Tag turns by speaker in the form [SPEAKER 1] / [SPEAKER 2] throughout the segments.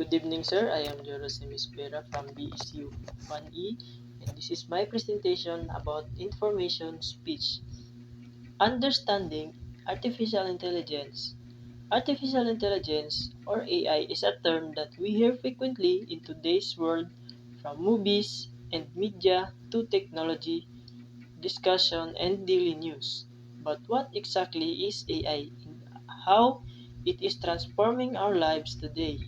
[SPEAKER 1] Good evening, sir. I am Joros Espera from BSU 1E, and this is my presentation about information speech. Understanding artificial intelligence. Artificial intelligence, or AI, is a term that we hear frequently in today's world, from movies and media to technology, discussion, and daily news. But what exactly is AI and how it is transforming our lives today?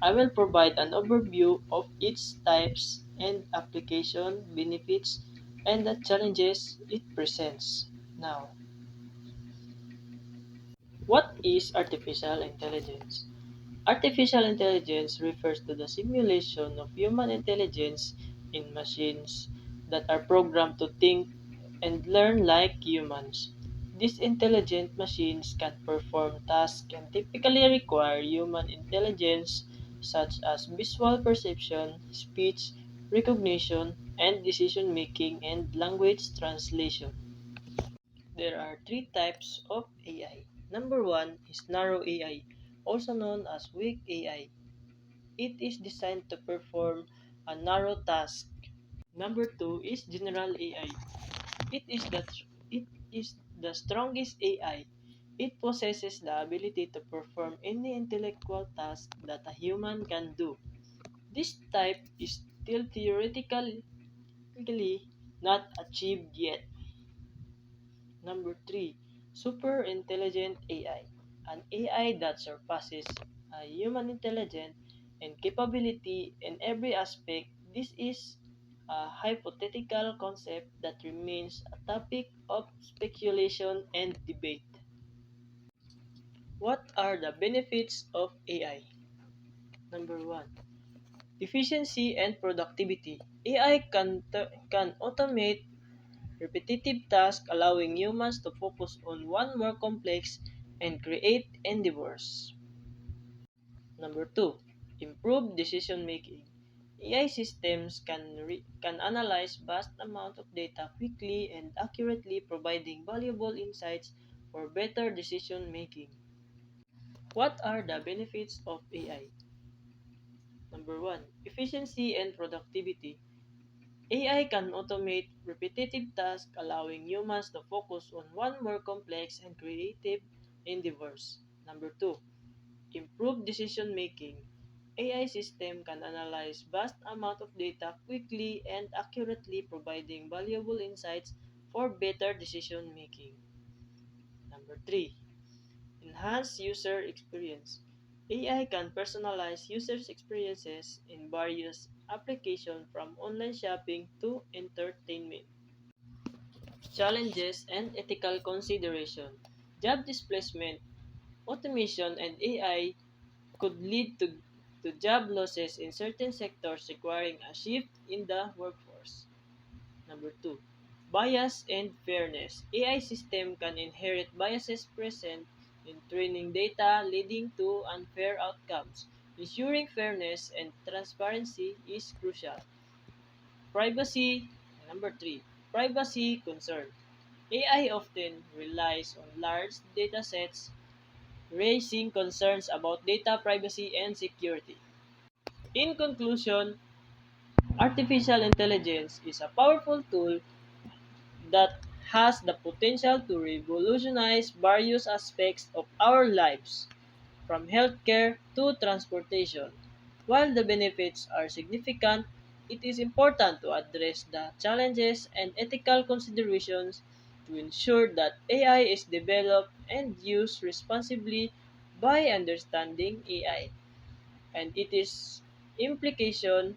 [SPEAKER 1] I will provide an overview of its types and application benefits and the challenges it presents. Now, what is artificial intelligence? Artificial intelligence refers to the simulation of human intelligence in machines that are programmed to think and learn like humans. These intelligent machines can perform tasks and typically require human intelligence such as visual perception, speech recognition, and decision making and language translation. There are three types of AI. Number one is narrow AI, also known as weak AI. It is designed to perform a narrow task. Number two is general AI. It is the it is the strongest AI. It possesses the ability to perform any intellectual task that a human can do. This type is still theoretically not achieved yet. Number three, super intelligent AI. An AI that surpasses a human intelligence and capability in every aspect. This is a hypothetical concept that remains a topic of speculation and debate. What are the benefits of AI? Number one, efficiency and productivity. AI can automate repetitive tasks, allowing humans to focus on one more complex and create endeavors. Number two, improve decision making. AI systems can analyze vast amounts of data quickly and accurately, providing valuable insights for better decision making. What are the benefits of AI? Number one, efficiency and productivity. AI can automate repetitive tasks, allowing humans to focus on one more complex and creative endeavors. Number two, improve decision making. AI system can analyze vast amount of data quickly and accurately, providing valuable insights for better decision making. Number three, enhance user experience. AI can personalize users' experiences in various applications from online shopping to entertainment. Challenges and ethical consideration. Job displacement, automation, and AI could lead to job losses in certain sectors requiring a shift in the workforce. Number two, bias and fairness. AI system can inherit biases present in training data, leading to unfair outcomes. Ensuring fairness and transparency is crucial. Privacy. Number three, privacy concern. AI often relies on large data sets, raising concerns about data privacy and security. In conclusion, artificial intelligence is a powerful tool that has the potential to revolutionize various aspects of our lives, from healthcare to transportation. While the benefits are significant, it is important to address the challenges and ethical considerations to ensure that AI is developed and used responsibly. By understanding AI and its implication,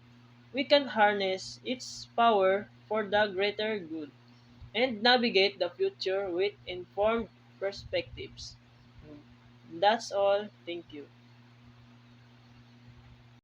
[SPEAKER 1] we can harness its power for the greater good and navigate the future with informed perspectives. That's all. Thank you.